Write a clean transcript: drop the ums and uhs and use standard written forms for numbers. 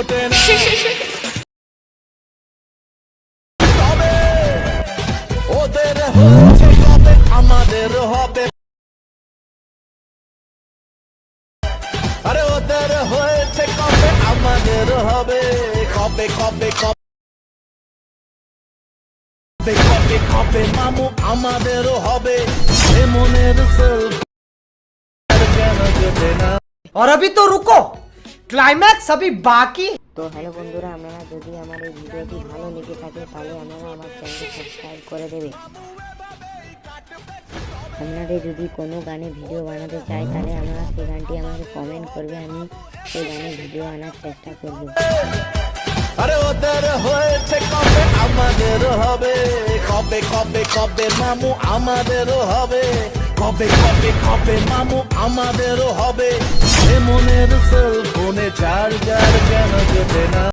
জোটে না তবে ওদের হয়েছে কবে আমাদের হবে আরে ওদের হয়েছে কবে আমাদের হবে কবে কবে কবে কবে কবে মামু আমাদেরও হবে মনের সেলফ কেন জোটে না और अभी तो रुको क्लाइमैक्स अभी बाकी। তো হ্যালো বন্ধুরা, আপনারা যদি আমার এই ভিডিওটি ভালো লেগে থাকে তাহলে আপনারা আমার চ্যানেলটি সাবস্ক্রাইব করে দেবে। আপনাদের যদি কোনো গানে ভিডিও বানাতে চাই তাহলে আপনারা সেই গানটি আমাকে কমেন্ট করবে, আমি সেই গানে ভিডিও আনার চেষ্টা করব। আরে ওদের হয়েছে কবে আমাদেরও হবে কবে কবে কবে মামু আমাদেরও হবে কবে কবে কবে মামু আমাদেরও হবে মনের সেল ফোনে চার্জার কেন জোটে না